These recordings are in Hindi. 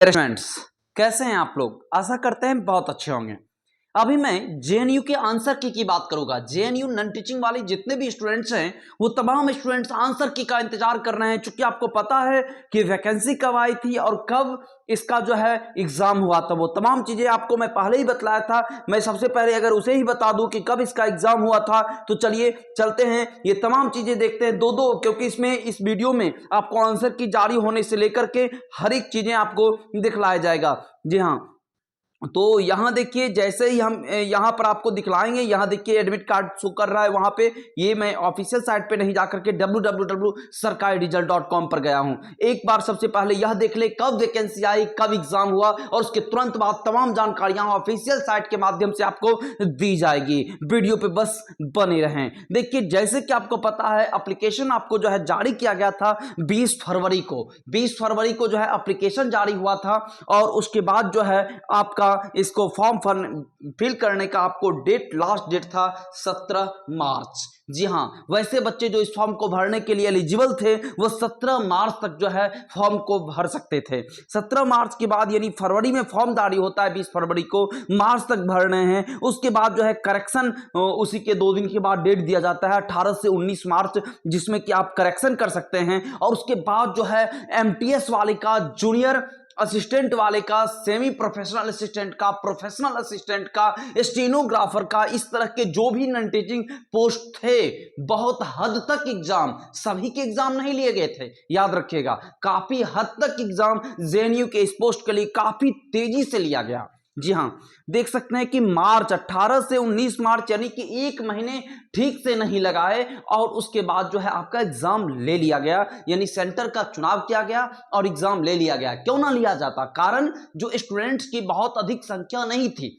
फ्रेंड्स, कैसे हैं आप लोग। आशा करते हैं बहुत अच्छे होंगे। अभी मैं जेएनयू के आंसर की बात करूंगा। जेएनयू नॉन टीचिंग वाले जितने भी स्टूडेंट्स हैं वो तमाम स्टूडेंट्स आंसर की का इंतजार कर रहे हैं, क्योंकि आपको पता है कि वैकेंसी कब आई थी और कब इसका जो है एग्जाम हुआ था। वो तमाम चीजें आपको मैं पहले ही बतलाया था। मैं सबसे पहले अगर उसे ही बता दूं कि कब इसका एग्जाम हुआ था, तो चलिए चलते हैं, ये तमाम चीजें देखते हैं दो दो, क्योंकि इसमें इस वीडियो में आपको आंसर की जारी होने से लेकर के हर एक चीजें आपको दिखलाया जाएगा। जी हाँ, तो यहां देखिए, जैसे ही हम यहां पर आपको दिखलाएंगे, यहां देखिए एडमिट कार्ड शो कर रहा है वहां पे। ये मैं ऑफिशियल साइट पे नहीं जाकर के www.sarkariresult.com पर गया हूं। एक बार सबसे पहले यह देख ले कब वैकेंसी आई, कब एग्जाम हुआ, और उसके तुरंत बाद तमाम जानकारियां ऑफिशियल साइट के माध्यम से आपको दी जाएगी। वीडियो पे बस बने रहें। देखिए, जैसे कि आपको पता है, एप्लीकेशन आपको जो है जारी किया गया था 20 फरवरी को। 20 फरवरी को जो है एप्लीकेशन जारी हुआ था, और उसके बाद जो है आपका इसको फॉर्म फिल करने का आपको लास्ट डेट था 17 मार्च। जी हां, वैसे बच्चे जो इस फॉर्म को भरने के लिए एलिजिबल थे वो 17 मार्च तक जो है फॉर्म को भर सकते थे। 17 मार्च के बाद, यानी फरवरी में फॉर्म जारी होता है 20 फरवरी को, मार्च तक भरने हैं। उसके बाद जो है करेक्शन, उसी के 2 दिन के बाद डेट दिया जाता है 18 से 19 मार्च, जिसमें कि आप करेक्शन कर सकते हैं। और उसके बाद जो है एमटीएस वाले का, जूनियर असिस्टेंट वाले का, सेमी प्रोफेशनल असिस्टेंट का, प्रोफेशनल असिस्टेंट का, स्टेनोग्राफर का, इस तरह के जो भी नॉन टीचिंग पोस्ट थे, बहुत हद तक एग्जाम, सभी के एग्जाम नहीं लिए गए थे, याद रखिएगा। काफी हद तक एग्जाम जेएनयू के इस पोस्ट के लिए काफी तेजी से लिया गया। जी हां, देख सकते हैं कि मार्च 18 से 19 मार्च, यानी कि 1 महीने ठीक से नहीं लगाए, और उसके बाद जो है आपका एग्जाम ले लिया गया, यानी सेंटर का चुनाव किया गया और एग्जाम ले लिया गया। क्यों ना लिया जाता? कारण जो स्टूडेंट्स की बहुत अधिक संख्या नहीं थी,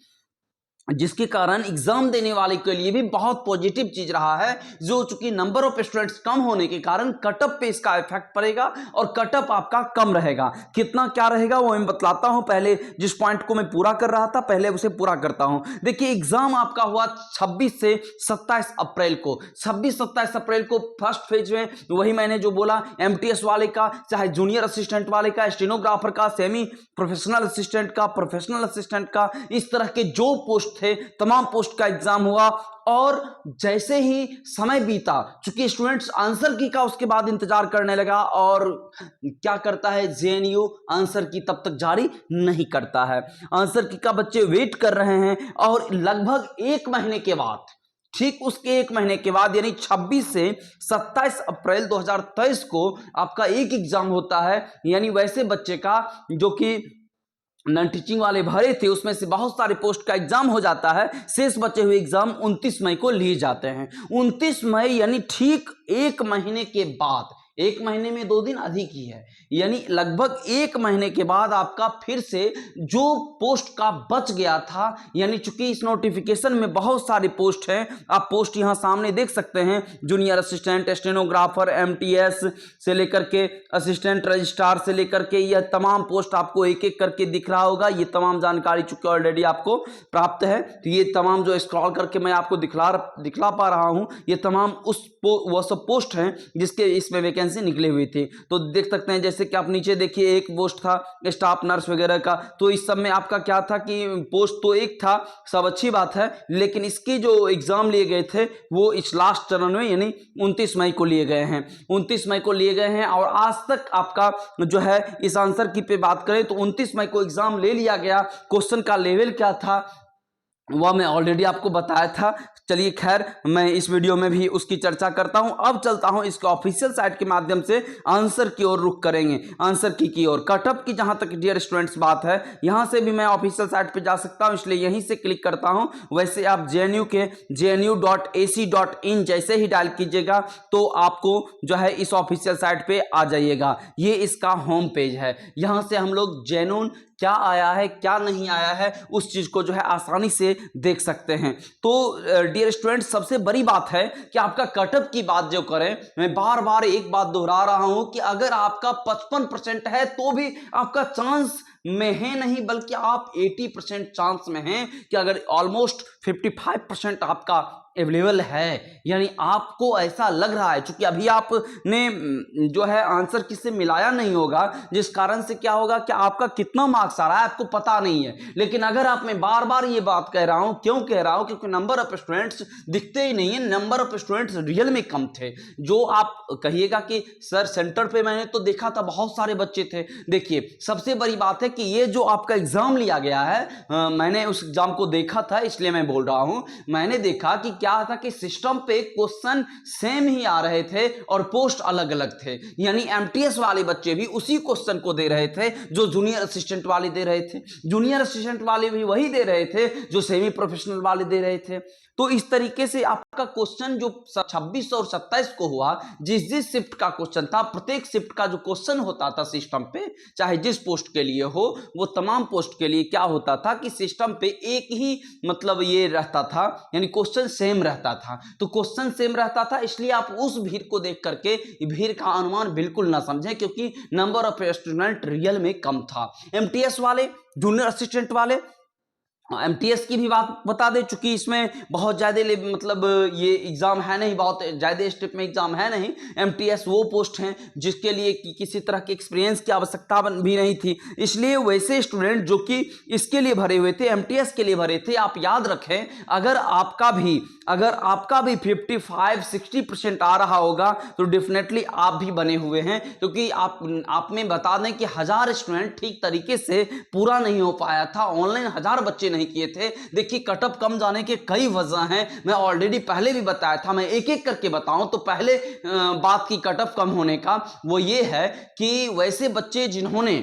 जिसके कारण एग्जाम देने वाले के लिए भी बहुत पॉजिटिव चीज रहा है। जो चूंकि नंबर ऑफ स्टूडेंट्स कम होने के कारण कटअप पे इसका इफेक्ट पड़ेगा, और कटअप आपका कम रहेगा। कितना क्या रहेगा वो मैं बतलाता हूं। पहले जिस पॉइंट को मैं पूरा कर रहा था, पहले उसे पूरा करता हूं। देखिए, एग्जाम आपका हुआ 26 से 27 अप्रैल को। 26-27 अप्रैल को फर्स्ट फेज में, वही मैंने जो बोला, एमटीएस वाले का, चाहे जूनियर असिस्टेंट वाले का, स्टेनोग्राफर का, सेमी प्रोफेशनल असिस्टेंट का, प्रोफेशनल असिस्टेंट का, इस तरह के जो पोस्ट थे तमाम पोस्ट का एग्जाम हुआ। और जैसे ही समय बीता, चूंकि स्टूडेंट्स आंसर की का उसके बाद इंतजार करने लगा, और क्या करता है जेएनयू, आंसर की तब तक जारी नहीं करता है। आंसर की का बच्चे वेट कर रहे हैं, और लगभग 1 महीने के बाद, ठीक उसके 1 महीने के बाद, यानी 26 से 27 अप्रैल 2023 को आपका एक एग्जाम होता है। यानी वैसे बच्चे का जो कि नॉन टीचिंग वाले भरे थे, उसमें से बहुत सारे पोस्ट का एग्जाम हो जाता है। शेष बचे हुए एग्जाम 29 मई को लिए जाते हैं। 29 मई यानी ठीक 1 महीने के बाद, 1 महीने में 2 दिन अधिक ही है, यानी लगभग 1 महीने के बाद आपका फिर से जो पोस्ट का बच गया था, यानी चूंकि इस नोटिफिकेशन में बहुत सारे पोस्ट हैं, आप पोस्ट यहां सामने देख सकते हैं, जूनियर असिस्टेंट, स्टेनोग्राफर, एमटीएस से लेकर के असिस्टेंट रजिस्ट्रार से लेकर के, यह तमाम पोस्ट आपको एक एक करके दिख रहा होगा। ये तमाम जानकारी चूंकि ऑलरेडी आपको प्राप्त है, तो ये तमाम जो स्क्रॉल करके मैं आपको दिखला पा रहा हूं, ये तमाम वो सब पोस्ट हैं जिसके इसमें वैकेंसी निकले हुई थी। तो देख सकते हैं, जैसे कि आप नीचे देखिए, एक पोस्ट था स्टाफ नर्स वगैरह का। तो इस सब में आपका क्या था कि पोस्ट तो एक था, सब अच्छी बात है, लेकिन इसके जो एग्जाम लिए गए थे वो इस लास्ट चरण में, यानी 29 मई को लिए गए हैं। 29 मई को लिए गए हैं, और आज तक आपका जो है इस आंसर की पे बात करें तो 29 मई को एग्जाम ले लिया गया। क्वेश्चन का लेवल क्या था वह मैं ऑलरेडी आपको बताया था। चलिए खैर, मैं इस वीडियो में भी उसकी चर्चा करता हूं। अब चलता हूं इसके ऑफिशियल साइट के माध्यम से आंसर की ओर रुख करेंगे, आंसर की ओर। कटअप की जहां तक डियर स्टूडेंट्स बात है, यहां से भी मैं ऑफिशियल साइट पे जा सकता हूं, इसलिए यहीं से क्लिक करता हूं। वैसे आप जेएनयू के jnu.ac.in जैसे ही डायल कीजिएगा तो आपको जो है इस ऑफिशियल साइट पे आ जाइएगा। ये इसका होम पेज है। यहां से हम लोग जेन्युइन क्या आया है, क्या नहीं आया है, उस चीज को जो है आसानी से देख सकते हैं। तो डियर स्टूडेंट, सबसे बड़ी बात है कि आपका कटअप की बात जो करें, मैं बार बार एक बात दोहरा रहा हूं कि अगर आपका 55% है तो भी आपका चांस में हैं नहीं, बल्कि आप 80% चांस में हैं कि अगर ऑलमोस्ट 55% आपका अवेलेबल है, यानी आपको ऐसा लग रहा है, चूंकि अभी आपने जो है आंसर किससे मिलाया नहीं होगा, जिस कारण से क्या होगा कि आपका कितना मार्क्स आ रहा है आपको पता नहीं है। लेकिन अगर आप, मैं बार बार ये बात कह रहा हूं, क्यों कह रहा हूं, क्योंकि नंबर ऑफ स्टूडेंट्स दिखते ही नहीं है, नंबर ऑफ स्टूडेंट्स रियल में कम थे। जो आप कहिएगा कि सर सेंटर पे मैंने तो देखा था बहुत सारे बच्चे थे, देखिए सबसे बड़ी बात है कि ये जो आपका एग्जाम लिया गया है, मैंने उस एग्जाम को देखा था, इसलिए मैं बोल रहा हूं, मैंने देखा कि क्या था कि सिस्टम पे क्वेश्चन सेम ही आ रहे थे और पोस्ट अलग अलग थे, यानी एमटीएस वाले बच्चे भी उसी क्वेश्चन को दे रहे थे जो जूनियर असिस्टेंट वाले दे रहे थे, जूनियर असिस्टेंट वाले भी वही दे रहे थे जो सेमी प्रोफेशनल वाले दे रहे थे। तो इस तरीके से आपका क्वेश्चन जो 26 और 27 को हुआ, जिस जिस शिफ्ट का क्वेश्चन था, प्रत्येक शिफ्ट का जो क्वेश्चन होता था सिस्टम पे, चाहे जिस पोस्ट के लिए हो, वो तमाम पोस्ट के लिए क्या होता था कि सिस्टम पे एक ही मतलब ये रहता था, यानी क्वेश्चन सेम रहता था। तो क्वेश्चन सेम रहता था, इसलिए आप उस भीड़ को देख करके भीड़ का अनुमान बिल्कुल ना समझें, क्योंकि नंबर ऑफ स्टूडेंट रियल में कम था। एमटीएस वाले, जूनियर असिस्टेंट वाले, एमटीएस की भी बात बता दे, चूंकि इसमें बहुत ज़्यादा मतलब ये एग्ज़ाम है नहीं, बहुत ज़्यादा स्टेप में एग्ज़ाम है नहीं। एमटीएस वो पोस्ट हैं जिसके लिए किसी तरह के एक्सपीरियंस की आवश्यकता भी नहीं थी, इसलिए वैसे स्टूडेंट जो कि इसके लिए भरे हुए थे, एमटीएस के लिए भरे थे, आप याद रखें अगर आपका भी 55-60% आ रहा होगा तो डेफिनेटली आप भी बने हुए हैं, क्योंकि आप में बता दें कि 1000 स्टूडेंट ठीक तरीके से पूरा नहीं हो पाया था, ऑनलाइन 1000 बच्चे नहीं किए थे। देखिए कट ऑफ कम जाने के कई वजह हैं, मैं ऑलरेडी पहले भी बताया था, मैं एक एक करके बताऊं तो पहले बात की कट ऑफ कम होने का वो ये है कि वैसे बच्चे जिन्होंने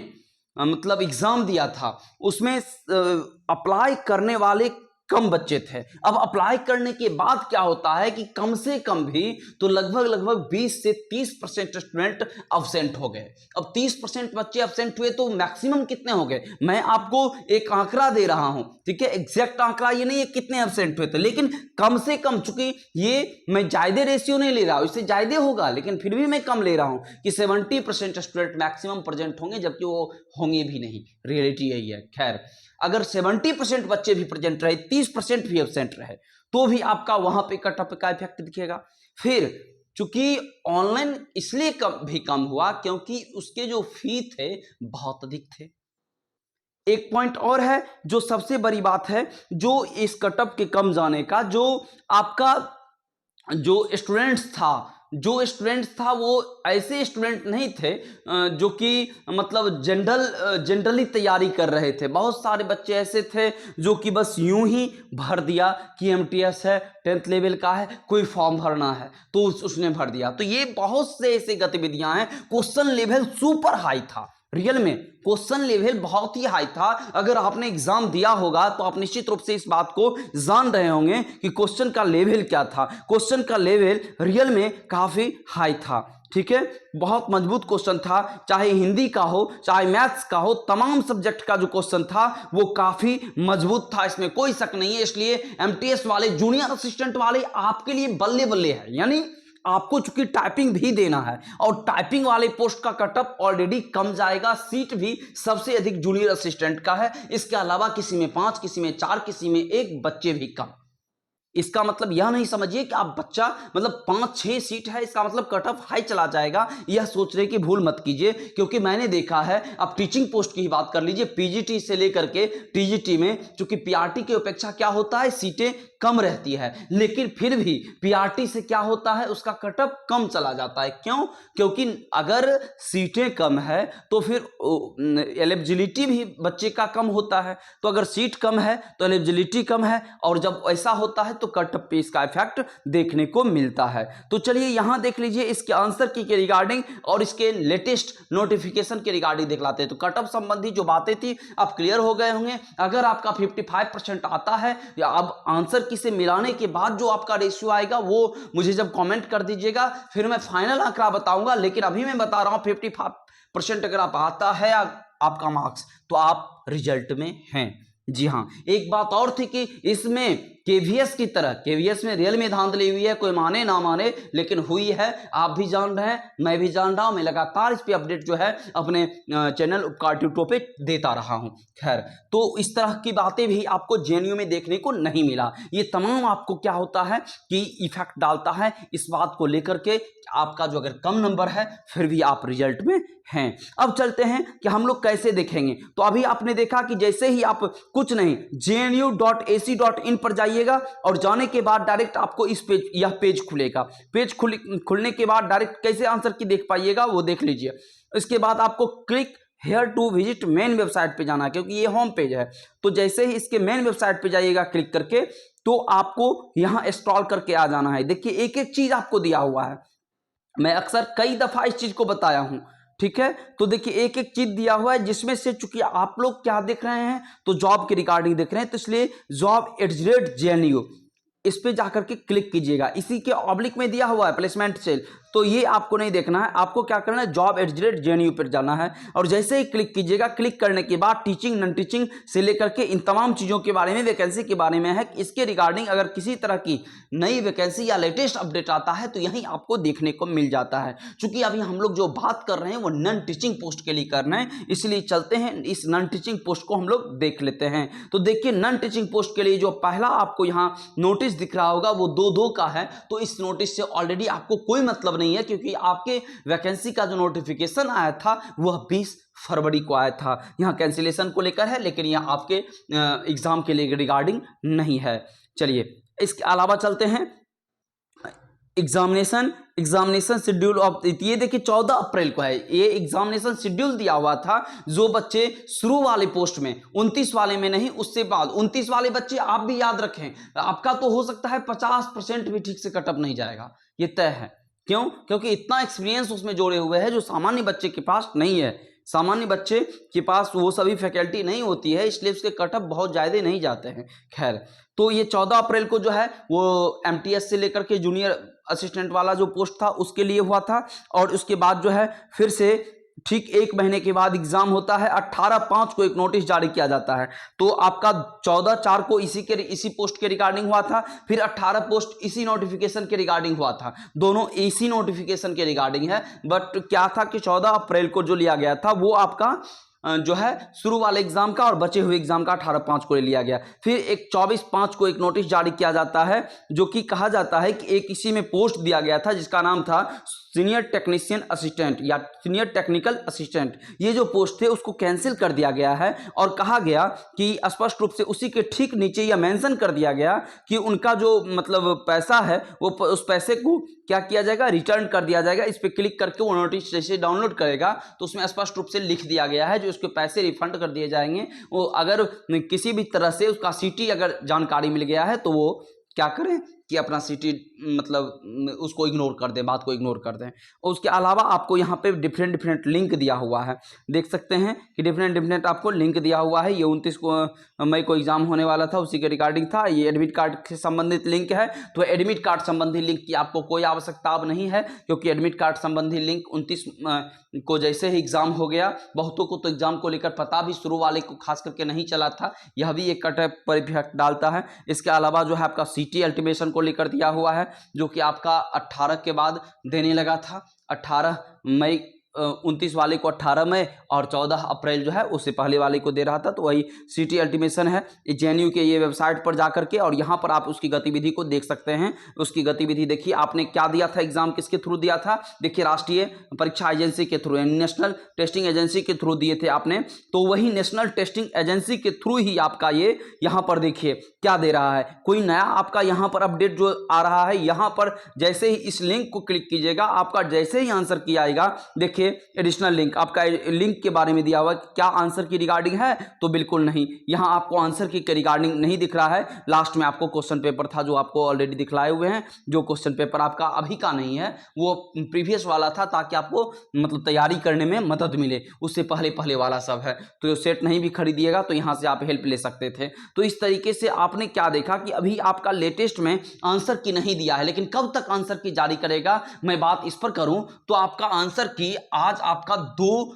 मतलब एग्जाम दिया था उसमें अप्लाई करने वाले कम बच्चे थे। अब अप्लाई करने के बाद क्या होता है कि कम से कम भी तो लगभग 20 से 30% स्टूडेंट अब्सेंट हो गए। अब 30% बच्चे अब्सेंट हुए तो मैक्सिमम कितने हो गए, मैं आपको एक आंकड़ा दे रहा हूं, ठीक है, एग्जैक्ट आंकड़ा ये नहीं है कितने अब्सेंट हुए थे, लेकिन कम से कम, चूंकि ये मैं ज्यादा रेशियो नहीं ले रहा हूं, इससे ज्यादा होगा लेकिन फिर भी मैं कम ले रहा हूं कि 70% स्टूडेंट मैक्सिमम प्रेजेंट होंगे, जबकि वो होंगे भी नहीं, रियलिटी यही है। खैर अगर 70% बच्चे भी प्रेजेंट रहे, 30% भी एब्सेंट रहे, तो भी आपका वहां पे कट ऑफ का इफेक्ट दिखेगा। फिर चूंकि ऑनलाइन इसलिए कम हुआ क्योंकि उसके जो फी थे बहुत अधिक थे। एक पॉइंट और है जो सबसे बड़ी बात है, जो इस कट ऑफ के कम जाने का, जो आपका जो स्टूडेंट्स था वो ऐसे स्टूडेंट नहीं थे जो कि मतलब जनरली तैयारी कर रहे थे। बहुत सारे बच्चे ऐसे थे जो कि बस यूं ही भर दिया कि एमटीएस है, 10th लेवल का है, कोई फॉर्म भरना है तो उसने भर दिया। तो ये बहुत से ऐसे गतिविधियां हैं। क्वेश्चन लेवल सुपर हाई था, रियल में क्वेश्चन लेवल बहुत ही हाई था। अगर आपने एग्जाम दिया होगा तो आप निश्चित रूप से इस बात को जान रहे होंगे कि क्वेश्चन का लेवल क्या था। क्वेश्चन का लेवल रियल में काफी हाई था, ठीक है, बहुत मजबूत क्वेश्चन था, चाहे हिंदी का हो चाहे मैथ्स का हो, तमाम सब्जेक्ट का जो क्वेश्चन था वो काफी मजबूत था, इसमें कोई शक नहीं है। इसलिए एमटीएस वाले, जूनियर असिस्टेंट वाले आपके लिए बल्ले बल्ले है, यानी आपको चूंकि टाइपिंग भी देना है और टाइपिंग वाले पोस्ट का कटअप ऑलरेडी कम जाएगा, सीट भी सबसे अधिक जूनियर असिस्टेंट का है, इसके अलावा किसी में 5, किसी में 4, किसी में 1 बच्चे भी कम। इसका मतलब यह नहीं समझिए कि आप बच्चा मतलब 5-6 सीट है इसका मतलब कट ऑफ हाई चला जाएगा, यह सोचने की भूल मत कीजिए, क्योंकि मैंने देखा है। आप टीचिंग पोस्ट की ही बात कर लीजिए, पीजीटी से लेकर के टीजीटी में चूंकि पीआरटी की अपेक्षा क्या होता है, सीटें कम रहती है, लेकिन फिर भी पीआरटी से क्या होता है, उसका कट ऑफ कम चला जाता है। क्यों? क्योंकि अगर सीटें कम है तो फिर एलिजिबिलिटी भी बच्चे का कम होता है, तो अगर सीट कम है तो एलिजिबिलिटी कम है, और जब ऐसा होता है तो कट ऑफ पे इसका इफेक्ट देखने को मिलता है। तो चलिए यहां देख लीजिए इसके आंसर की के रिगार्डिंग और इसके लेटेस्ट नोटिफिकेशन के रिगार्डिंग देख लाते हैं। तो कट ऑफ संबंधी जो बातें थी अब क्लियर हो गए होंगे। अगर आपका 55% आता है या अब आंसर की से मिलाने के बाद जो आपका रेशियो आएगा वो मुझे जब कमेंट कर दीजिएगा, फिर मैं फाइनल आंकड़ा बताऊंगा। लेकिन अभी मैं बता रहा हूं 55% अगर आप आता है आपका मार्क्स तो आप रिजल्ट में हैं। जी हाँ, एक बात और थी कि इसमें केवीएस की तरह, केवीएस में रियल में धांधली हुई है, कोई माने ना माने लेकिन हुई है, आप भी जान रहे हैं, मैं भी जान रहा हूं, मैं लगातार इस पे अपडेट जो है अपने चैनल उपकार ट्यूटो पे देता रहा हूं। खैर, तो इस तरह की बातें भी आपको जेएनयू में देखने को नहीं मिला। ये तमाम आपको क्या होता है कि इफेक्ट डालता है इस बात को लेकर के, आपका जो अगर कम नंबर है फिर भी आप रिजल्ट में हैं। अब चलते हैं कि हम लोग कैसे देखेंगे। तो अभी आपने देखा कि जैसे ही आप कुछ नहीं jnu.ac.in पर जाइएगा और जाने के बाद डायरेक्ट आपको इस पेज, यह पेज खुलेगा। पेज खुलने के बाद डायरेक्ट कैसे आंसर की देख पाइएगा वो देख लीजिए। इसके बाद आपको click here to visit main website पे जाना है, क्योंकि ये होम पेज है। तो जैसे ही इसके मेन वेबसाइट पे जाइएगा क्लिक करके, तो आपको यहां स्क्रॉल करके आ जाना है। देखिए एक एक चीज आपको दिया हुआ है, मैं अक्सर कई दफा इस चीज को बताया हूं, ठीक है। तो देखिए एक एक चीज दिया हुआ है, जिसमें से चूंकि आप लोग क्या देख रहे हैं तो जॉब के रिगार्डिंग देख रहे हैं, तो इसलिए job@jnu इस पे जाकर के क्लिक कीजिएगा। इसी के ऑब्लिक में दिया हुआ है प्लेसमेंट सेल, तो ये आपको नहीं देखना है, आपको क्या करना है job@jnu पर जाना है। और जैसे ही क्लिक कीजिएगा, क्लिक करने के बाद टीचिंग नॉन टीचिंग से लेकर के इन तमाम चीज़ों के बारे में, वैकेंसी के बारे में है, इसके रिगार्डिंग अगर किसी तरह की नई वैकेंसी या लेटेस्ट अपडेट आता है तो यहीं आपको देखने को मिल जाता है। चूंकि अभी हम लोग जो बात कर रहे हैं वो नॉन टीचिंग पोस्ट के लिए कर रहे हैं, इसलिए चलते हैं इस नॉन टीचिंग पोस्ट को हम लोग देख लेते हैं। तो देखिए नॉन टीचिंग पोस्ट के लिए जो पहला आपको यहाँ नोटिस दिख रहा होगा वो 2-2 का है। तो इस नोटिस से ऑलरेडी आपको कोई मतलब नहीं है, क्योंकि आपके वैकेंसी का जो नोटिफिकेशन आया था वह 20 फरवरी को आया था। यहाँ कैंसिलेशन को लेकर है, लेकिन यह आपके एग्जाम के लिए रिगार्डिंग नहीं है। चलिए इसके अलावा चलते हैं एग्जामिनेशन शेड्यूल ऑफ, ये देखिए 14 अप्रैल को है ये एग्जामिनेशन शेड्यूल दिया हुआ था। जो बच्चे शुरू वाले पोस्ट में 29 वाले में नहीं, उससे बाद 29 वाले बच्चे आप भी याद रखें, आपका तो हो सकता है 50% भी ठीक से कटअप नहीं जाएगा, ये तय है। क्यों? क्योंकि इतना एक्सपीरियंस उसमें जोड़े हुए हैं जो सामान्य बच्चे के पास नहीं है। सामान्य बच्चे के पास वो सभी फैकल्टी नहीं होती है, इसलिए उसके कटअप बहुत ज़्यादा नहीं जाते हैं। खैर, तो ये 14 अप्रैल को जो है वो एमटीएस से लेकर के जूनियर असिस्टेंट वाला जो पोस्ट था उसके लिए हुआ था। और उसके बाद जो है फिर से ठीक 1 महीने के बाद एग्जाम होता है। 18/5 को एक नोटिस जारी किया जाता है। तो आपका 14/4 को इसी पोस्ट के रिगार्डिंग हुआ था, फिर 18 पोस्ट इसी नोटिफिकेशन के रिगार्डिंग हुआ था। दोनों इसी नोटिफिकेशन के रिगार्डिंग है। बट क्या था कि 14 अप्रैल को जो लिया गया था वो आपका जो है शुरू वाले एग्जाम का और बचे हुए एग्जाम का 18/5 को लिया गया। फिर एक 24/5 को एक नोटिस जारी किया जाता है, जो कि कहा जाता है कि एक इसी में पोस्ट दिया गया था जिसका नाम था सीनियर टेक्नीशियन असिस्टेंट या सीनियर टेक्निकल असिस्टेंट। ये जो पोस्ट थे उसको कैंसिल कर दिया गया है और कहा गया कि स्पष्ट रूप से उसी के ठीक नीचे यह मेंशन कर दिया गया कि उनका जो मतलब पैसा है वो उस पैसे को क्या किया जाएगा, रिटर्न कर दिया जाएगा। इस पर क्लिक करके वो नोटिस जैसे डाउनलोड करेगा तो उसमें स्पष्ट रूप से लिख दिया गया है जो उसके पैसे रिफंड कर दिए जाएंगे। वो अगर किसी भी तरह से उसका सीटी अगर जानकारी मिल गया है तो वो क्या करें कि अपना सीटी मतलब उसको इग्नोर कर दें, बात को इग्नोर कर दें। और उसके अलावा आपको यहाँ पे डिफरेंट लिंक दिया हुआ है, देख सकते हैं कि डिफरेंट आपको लिंक दिया हुआ है। ये 29 मई को एग्जाम होने वाला था, उसी के रिगार्डिंग था। ये एडमिट कार्ड से संबंधित लिंक है, तो एडमिट कार्ड संबंधी लिंक की आपको कोई आवश्यकता अब नहीं है, क्योंकि एडमिट कार्ड संबंधी लिंक 29 को जैसे ही एग्जाम हो गया, बहुतों को तो एग्जाम को लेकर पता भी शुरू वाले को खास करके नहीं चला था, यह भी एक कट पर इफेक्ट डालता है। इसके अलावा जो है आपका सीटी अल्टीमेशन को लेकर दिया हुआ है, जो कि आपका 18 के बाद देने लगा था। 18 मई 29 वाले को 18 मई और 14 अप्रैल जो है उससे पहले वाले को दे रहा था। तो वही सीटी अल्टीमेशन है जेएनयू के ये वेबसाइट पर जाकर के, और यहाँ पर आप उसकी गतिविधि को देख सकते हैं। उसकी गतिविधि देखिए, आपने क्या दिया था, एग्जाम किसके थ्रू दिया था, देखिए राष्ट्रीय परीक्षा एजेंसी के थ्रू, नेशनल टेस्टिंग एजेंसी के थ्रू दिए थे आपने। तो वही नेशनल टेस्टिंग एजेंसी के थ्रू ही आपका ये यहाँ पर देखिए क्या दे रहा है, कोई नया आपका यहाँ पर अपडेट जो आ रहा है। यहाँ पर जैसे ही इस लिंक को क्लिक कीजिएगा, आपका जैसे ही आंसर किया आएगा, देखिए एडिशनल लिंक, आपका लिंक के बारे में दिया हुआ है, क्या आंसर की रिगार्डिंग है, तो बिल्कुल नहीं, यहाँ आपको आंसर की रिगार्डिंग नहीं दिख रहा है। लास्ट में आपको क्वेश्चन पेपर था जो आपको ऑलरेडी दिखलाए हुए हैं। जो क्वेश्चन पेपर आपका अभी का नहीं है वो प्रीवियस वाला था, ताकि आपको मतलब तैयारी करने में मदद मिले, उससे पहले वाला सब है। तो सेट नहीं भी खरीदिएगा तो यहाँ से आप हेल्प ले सकते थे। तो इस तरीके से आपने क्या देखा कि अभी आपका लेटेस्ट में आंसर की नहीं दिया है, लेकिन कब तक आंसर की जारी करेगा, मैं बात इस पर करूं तो आपका आंसर की आज आपका 2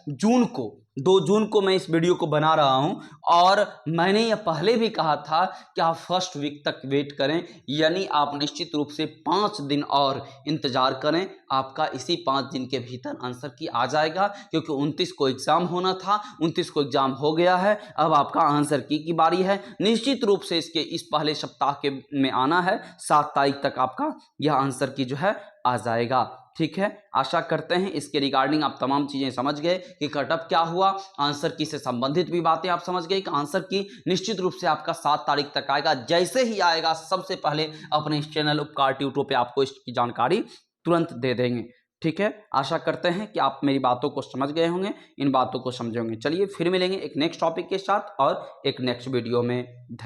जून को 2 जून को मैं इस वीडियो को बना रहा हूं और मैंने यह पहले भी कहा था कि आप फर्स्ट वीक तक वेट करें, यानी आप निश्चित रूप से 5 दिन और इंतजार करें। आपका इसी 5 दिन के भीतर आंसर की आ जाएगा, क्योंकि 29 को एग्जाम होना था, 29 को एग्जाम हो गया है। अब आपका आंसर की बारी है। निश्चित रूप से इसके इस पहले सप्ताह के में आना है, 7 तारीख तक आपका यह आंसर की जो है आ जाएगा। ठीक है, आशा करते हैं इसके रिगार्डिंग आप तमाम चीजें समझ गए कि कटअप क्या हुआ, आंसर की से संबंधित भी बातें आप समझ गए कि आंसर की निश्चित रूप से आपका 7 तारीख तक आएगा। जैसे ही आएगा सबसे पहले अपने इस चैनल उपकार ट्यूटो पे आपको इसकी जानकारी तुरंत दे देंगे। ठीक है, आशा करते हैं कि आप मेरी बातों को समझ गए होंगे, इन बातों को समझे होंगे। चलिए फिर मिलेंगे एक नेक्स्ट टॉपिक के साथ और एक नेक्स्ट वीडियो में। धन्यवाद।